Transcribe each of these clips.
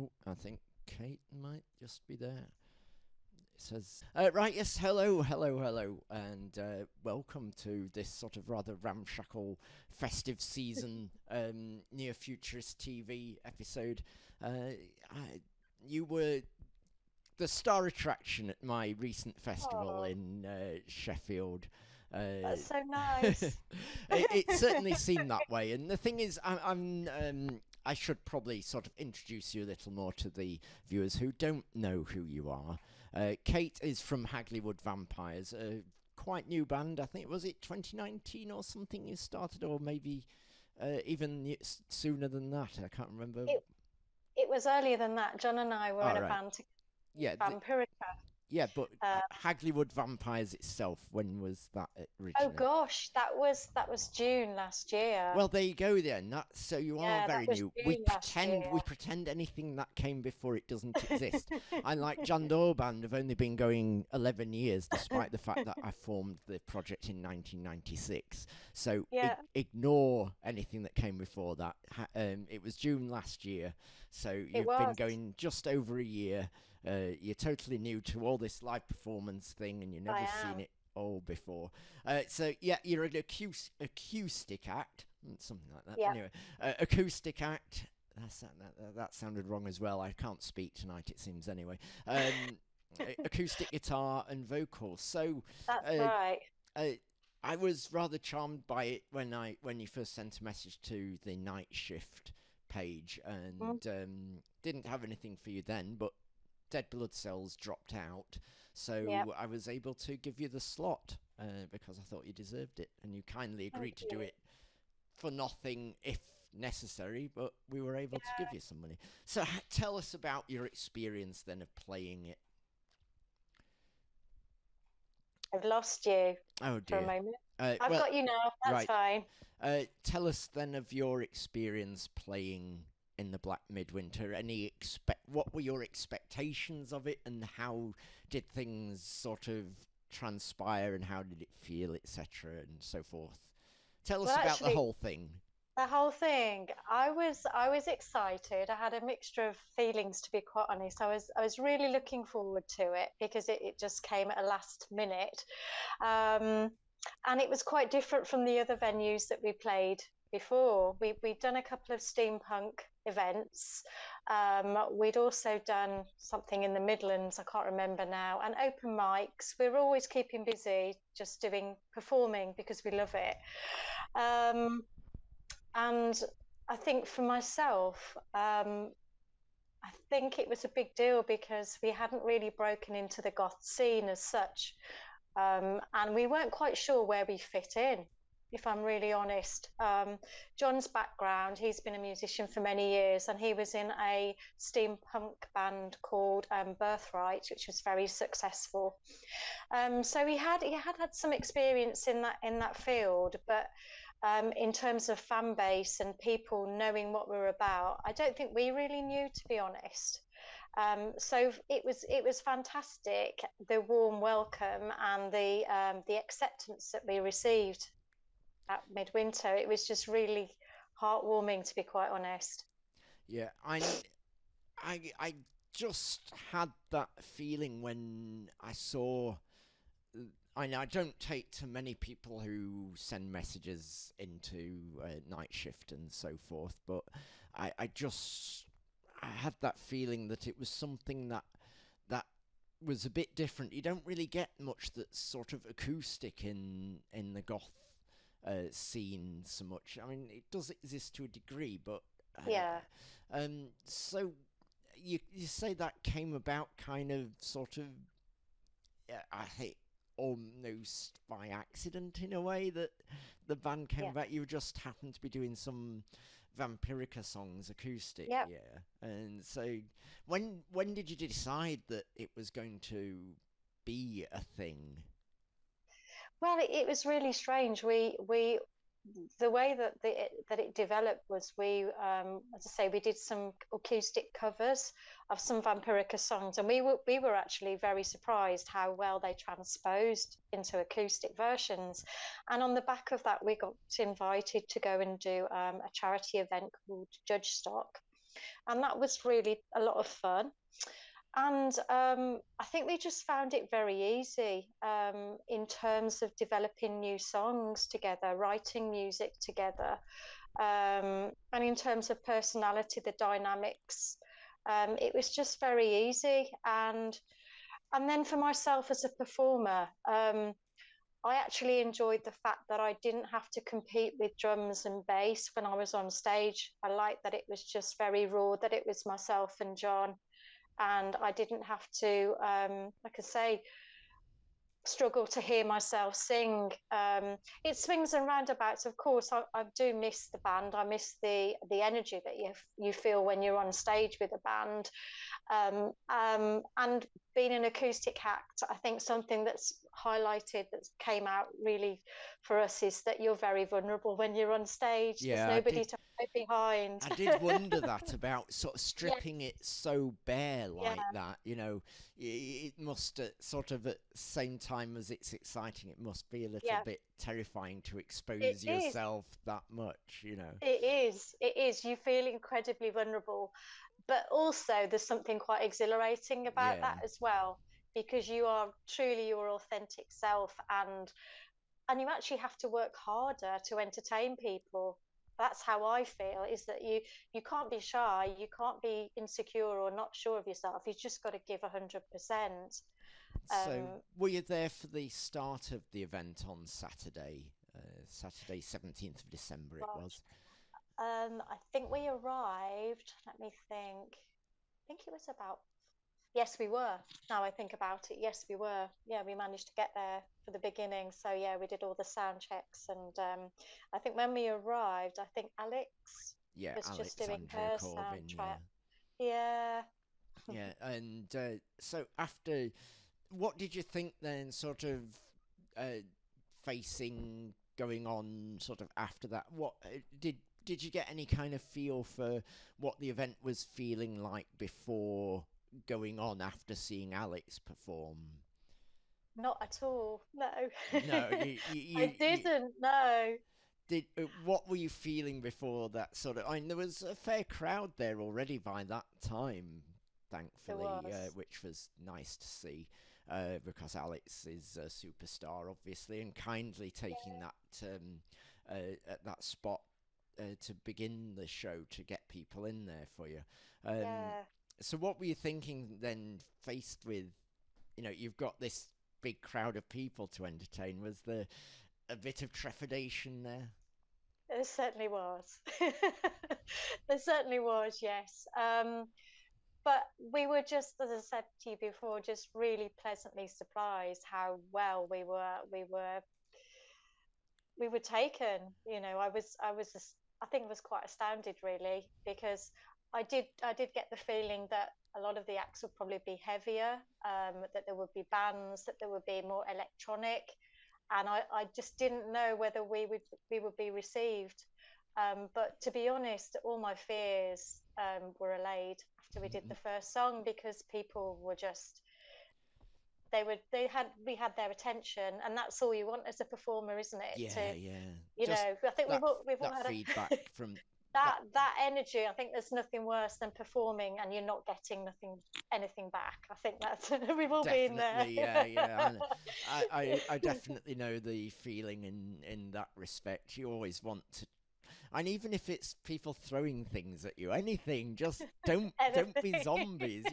Oh, I think Kate might just be there. It says, right, yes, hello, hello, hello, and welcome to this sort of rather ramshackle festive season near futurist TV episode. You were the star attraction at my recent festival Oh, in Sheffield. that's so it, nice. it certainly seemed that way. And the thing is, I should probably sort of introduce you a little more to the viewers who don't know who you are. Kate is from Hagley Wood Vampires, a quite new band. I think was it 2019 or something you started, or maybe even sooner than that. I can't remember. It it was earlier than that. John and I were in All a right. band together Yeah, called Vampirica. yeah, but Uh, Hagley Wood Vampires itself, when was that oh originally? gosh, that was June last year. Well, there you go then. So you are Yeah, that very was new. We June last pretend year. we pretend anything that came before it doesn't exist. I like John Doe Band have only been going 11 years, despite the fact that I formed the project in 1996. So Yeah, ignore anything that came before that. It was June last year, so it you've been was. going just over a year. You're totally new to all this live performance thing, and you've I never seen am. it all before. So yeah, you're an acoustic act, something like that. Yeah. Anyway, acoustic act. That sounded wrong as well. I can't speak tonight. It seems anyway. Acoustic guitar and vocals. So That's uh, right. uh, I was rather charmed by it when you first sent a message to the night shift page, Mm, and didn't have anything for you then, but Dead Blood Cells dropped out, yeah. so I was able to give you the slot because I thought you deserved it, and you kindly Thank agreed to do you. it for nothing if necessary, but we were able to Yeah. give you some money. So tell us about your experience then of playing it. I've lost you Oh for a dear. moment. Uh, I've well, got you now. That's right. fine. Tell us then of your experience playing in the Black Midwinter. What were your expectations of it, and how did things sort of transpire, and how did it feel, etc., and so forth? Tell us Well, about the actually, whole thing. the whole thing, I was excited. I had a mixture of feelings, to be quite honest. I was really looking forward to it because it just came at a last minute. Um, and it was quite different from the other venues that we played before. We'd done a couple of steampunk events. We'd also done something in the Midlands, I can't remember now, and open mics. We were always keeping busy, just doing performing because we love it. Um, and I think for myself, I think it was a big deal because we hadn't really broken into the goth scene as such. And we weren't quite sure where we fit in, if I'm really honest. John's background, he's been a musician for many years, and he was in a steampunk band called Birthright, which was very successful. So he had some experience in that field, but in terms of fan base and people knowing what we're about, I don't think we really knew, to be honest. So it was fantastic, the warm welcome and the acceptance that we received at Midwinter. It was just really heartwarming, to be quite honest. Yeah, I just had that feeling when I saw. I don't take to many people who send messages into night shift and so forth, but I had that feeling that it was something that was a bit different. You don't really get much that's sort of acoustic in the goth scene so much. I mean, it does exist to a degree, but Yeah. so you say that came about kind of sort of I hate almost by accident in a way that the band came Yeah. about. You just happened to be doing some Vampirica songs acoustic, Yeah. yeah. And so when did you decide that it was going to be a thing? Well, it was really strange. We the way that it developed was as I say, we did some acoustic covers of some Vampirica songs, and we were actually very surprised how well they transposed into acoustic versions. And on the back of that, we got invited to go and do a charity event called Judge Stock. and that was really a lot of fun. And I think we just found it very easy in terms of developing new songs together, writing music together, and in terms of personality, the dynamics. It was just very easy. And then for myself as a performer, I actually enjoyed the fact that I didn't have to compete with drums and bass when I was on stage. I liked that it was just very raw, that it was myself and John, and I didn't have to, like I say, struggle to hear myself sing. It swings and roundabouts. Of course, I do miss the band. I miss the energy that you feel when you're on stage with a band. And being an acoustic act, I think something that's highlighted that came out really for us is that you're very vulnerable when you're on stage. There's Yeah, nobody to hide behind. I did wonder that about sort of Yeah, stripping it so bare yeah, like that. It must sort of at the same time as it's exciting, it must be a little yeah. bit terrifying to It expose is. yourself that much. It is. It is. You feel incredibly vulnerable, but also there's something quite exhilarating about Yeah. that as well, because you are truly your authentic self, and you actually have to work harder to entertain people. That's how I feel, is that you can't be shy, you can't be insecure or not sure of yourself. You just got to give 100%. So, were you there for the start of the event on Saturday? Saturday, 17th of December it was. I think we arrived, let me think. I think it was about, yes, we were. Now I think about it, yes, we were. Yeah, we managed to get there for the beginning. So yeah, we did all the sound checks, and I think when we arrived, I think Alex Yeah, was just doing Alexandra her Corvin, yeah. soundtrack. Yeah. Yeah, and so after, what did you think then, sort of uh, facing going on sort of after that? What did you get any kind of feel for what the event was feeling like before going on after seeing Alex perform? Not at all. No. No, I you didn't. No. did. What were you feeling before that sort of? I mean, there was a fair crowd there already by that time, There thankfully, was. which was nice to see. Because Alex is a superstar, obviously, and kindly taking at that spot to begin the show to get people in there for you. Um, Yeah. so, what were you thinking then, faced with, you've got this big crowd of people to entertain? Was there a bit of trepidation there? There certainly was. There certainly was, yes. But we were just, as I said to you before, just really pleasantly surprised how well we were taken. I think I was quite astounded really, because I did get the feeling that a lot of the acts would probably be heavier, that there would be bands, that there would be more electronic, and I just didn't know whether we would be received. But to be honest, all my fears were allayed after we did the first song, because people were just, we had their attention, and that's all you want as a performer, isn't it? Yeah, yeah. Just I think that we've all that had feedback from that. that energy. I think there's nothing worse than performing and you're not getting anything back. I think that's we've all been there. Definitely, yeah, yeah. I definitely know the feeling in that respect. You always want to, and even if it's people throwing things at you, anything, just don't be Anything. zombies.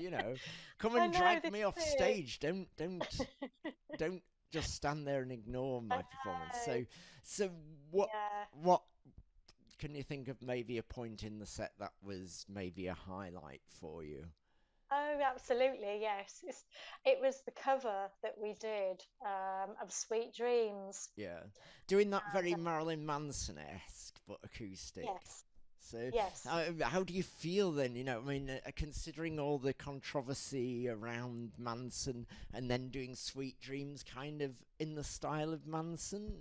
Come I and know, drag this me off is stage. Don't just stand there and ignore I my performance. know. So Yeah. what can you think of, maybe a point in the set that was maybe a highlight for you? Oh, absolutely. Yes. It was the cover that we did of Sweet Dreams. Yeah, doing that And very Marilyn Manson-esque but acoustic. yes, So, yes. how do you feel then? I mean, considering all the controversy around Manson, and then doing Sweet Dreams kind of in the style of Manson,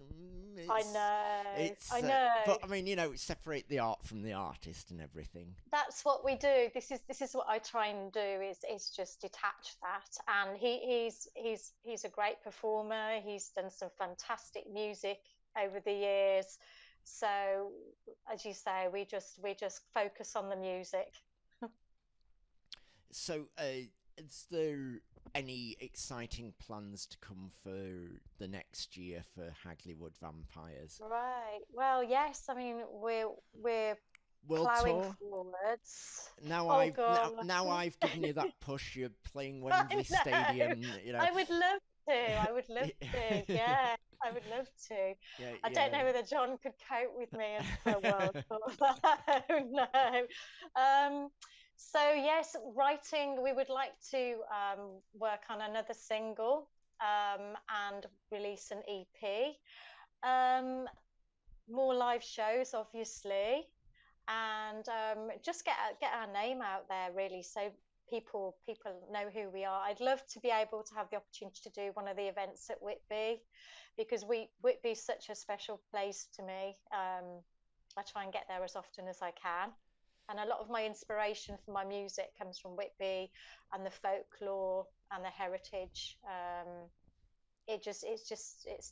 I know. it's. I know. But I mean, separate the art from the artist and everything. That's what we do. This is what I try and do, is just detach that. And he's a great performer. He's done some fantastic music over the years. So as you say, we just focus on the music. So, is there any exciting plans to come for the next year for Hagley Wood Vampires? Right. Well, yes. I mean, we're World plowing tour? forwards. Now Oh I've now, gosh. now I've given you that push. You're playing I Wembley know. Stadium. You know. I would love to. I would love to. Yeah, I would love to. Yeah, I don't yeah. know whether John could cope with me for a world tour. I don't know. Um, so yes, writing. We would like to work on another single and release an EP. Um, More live shows, obviously, and just get our name out there, really, so people know who we are. I'd love to be able to have the opportunity to do one of the events at Whitby, because Whitby's such a special place to me. I try and get there as often as I can. And a lot of my inspiration for my music comes from Whitby and the folklore and the heritage. It's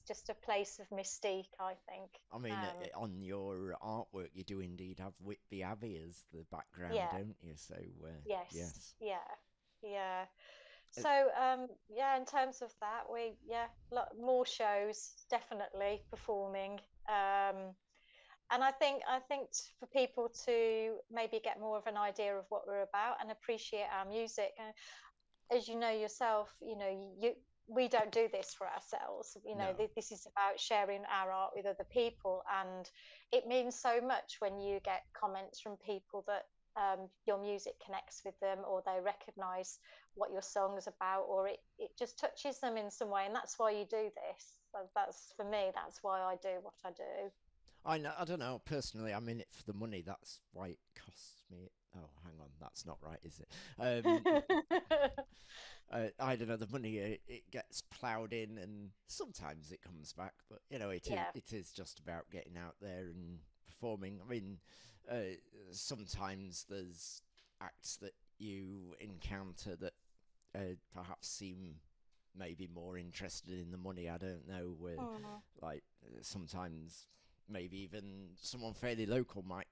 just a place of mystique, I think. I mean, Um, on your artwork, you do indeed have Whitby Abbey as the background, yeah, don't you? So, yes, yes. yeah, yeah. Uh, So yeah, in terms of that, more shows, definitely performing. And I think for people to maybe get more of an idea of what we're about and appreciate our music. As you know yourself, we don't do this for ourselves. no. This is about sharing our art with other people, and it means so much when you get comments from people that your music connects with them, or they recognize what your song is about, or it just touches them in some way, and that's why you do this. So that's, for me, that's why I do what I do. I know. I don't know. Personally, I'm in it for the money. That's why it costs me. Oh, hang on. That's not right, is it? I don't know. The money it gets ploughed in, and sometimes it comes back. But it is Yeah. it is just about getting out there and performing. I mean, uh, sometimes there's acts that you encounter that perhaps seem maybe more interested in the money. I don't know. Mm. Like sometimes maybe even someone fairly local might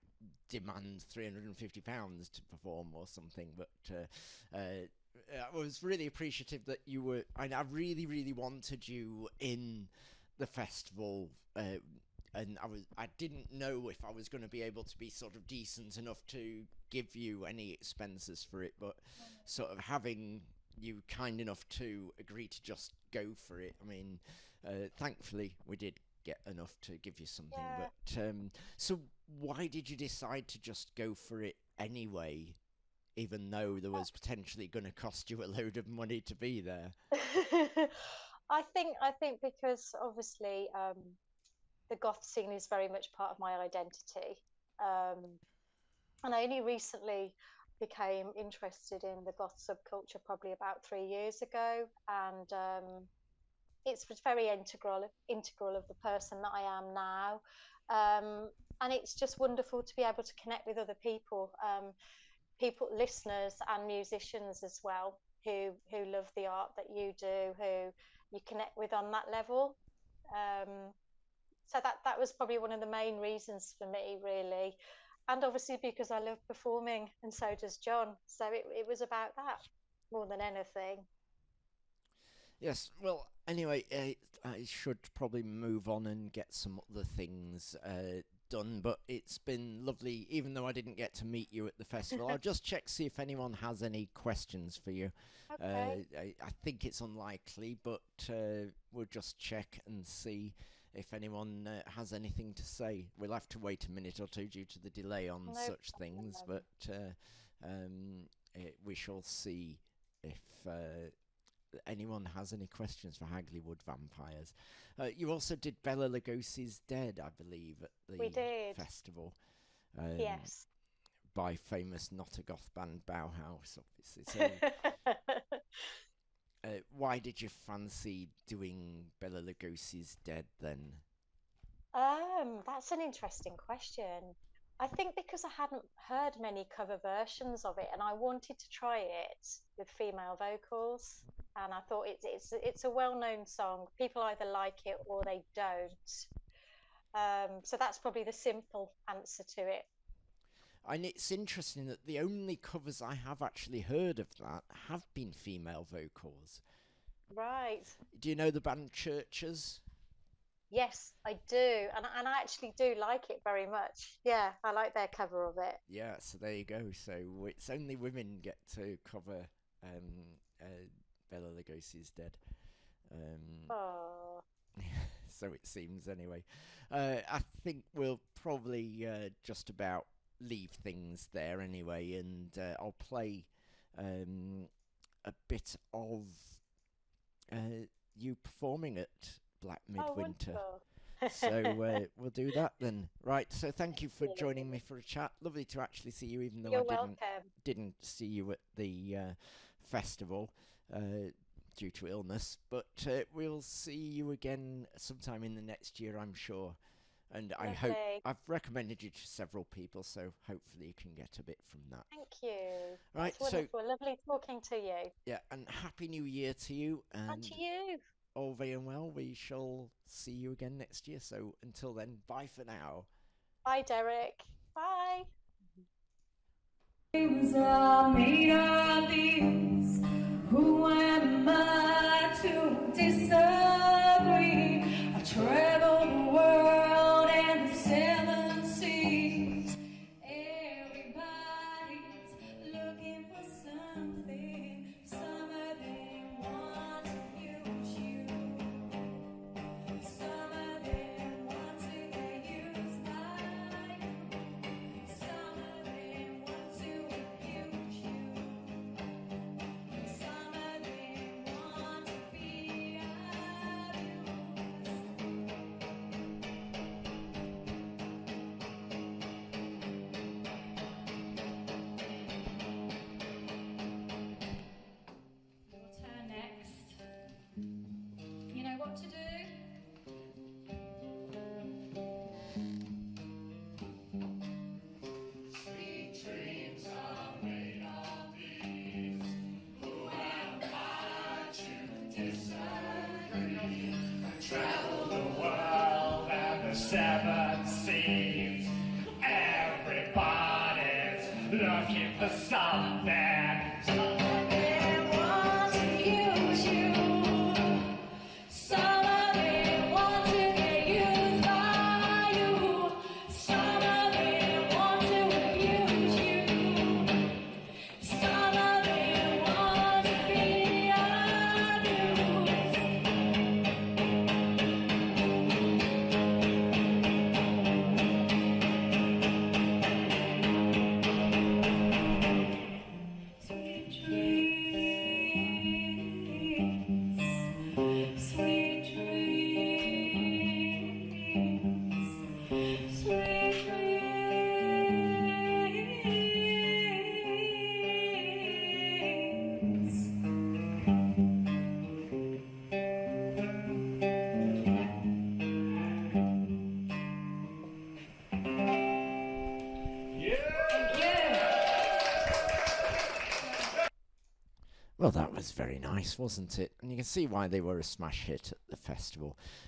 demand £350 to perform or something. But I was really appreciative that you were. I really, really wanted you in the festival. And I didn't know if I was going to be able to be sort of decent enough to give you any expenses for it, but sort of having you kind enough to agree to just go for it. I mean, thankfully we did get enough to give you something. Yeah. But so why did you decide to just go for it anyway, even though there was potentially going to cost you a load of money to be there? I think because obviously the goth scene is very much part of my identity. Um, and I only recently became interested in the goth subculture probably about 3 years ago, and it's very integral of the person that I am now. And it's just wonderful to be able to connect with other people, listeners and musicians as well, who love the art that you do, who you connect with on that level. Um, so that was probably one of the main reasons for me, really, and obviously because I love performing, and so does John. So it was about that more than anything. Yes, well, anyway, I should probably move on and get some other things done, but it's been lovely, even though I didn't get to meet you at the festival. I'll just check, see if anyone has any questions for you. Okay. I think it's unlikely, but we'll just check and see if anyone has anything to say. We'll have to wait a minute or two due to the delay on No such things, problem. but we shall see if anyone has any questions for Hagley Wood Vampires. You also did Bela Lugosi's Dead, I believe, at We the did. festival, um, Yes. by famous not a goth band Bauhaus, obviously. So, why did you fancy doing Bela Lugosi's Dead then? That's an interesting question. I think because I hadn't heard many cover versions of it, and I wanted to try it with female vocals, and I thought it's a well-known song. People either like it or they don't. So that's probably the simple answer to it. And it's interesting that the only covers I have actually heard of that have been female vocals. Right. Do you know the band Churches? Yes, I do. And I actually do like it very much. Yeah, I like their cover of it. Yeah, so there you go. So it's only women get to cover Bela Lugosi's Dead. Oh. So it seems anyway. I think we'll probably just about leave things there anyway, and I'll play a bit of you performing at Black Oh, Midwinter. wonderful. So we'll do that then. Right, so thank you for Thank joining you. me for a chat. Lovely to actually see you, even though You're I welcome. didn't see you at the festival due to illness. But we'll see you again sometime in the next year, I'm sure. And I hope Lovely. I've recommended you to several people, so hopefully you can get a bit from that. Thank you. Right, That's so wonderful. Lovely talking to you. yeah, and Happy New Year to you, And and to you. all very well. We shall see you again next year. So until then, bye for now. Bye, Derek. Bye. Dreams are made of these. Who am I to disagree? I've traveled the world and the seven seas. Everybody's looking for something. Some of them want to use you. Some of them want to get used by you. Some of them want to abuse you. Some of them want to be abused. Your turn next. You know what to do? Sweet dreams are made of these. Who am I to disagree? I travel the world and the seven seas. Everybody's looking for something. Some of them want to use you. Some of them want to get used by you. Some of them want to abuse you. Some of them want to be abused. Sweet dreams, sweet dreams, sweet dreams. Well, that was very nice, wasn't it? And you can see why they were a smash hit at the festival.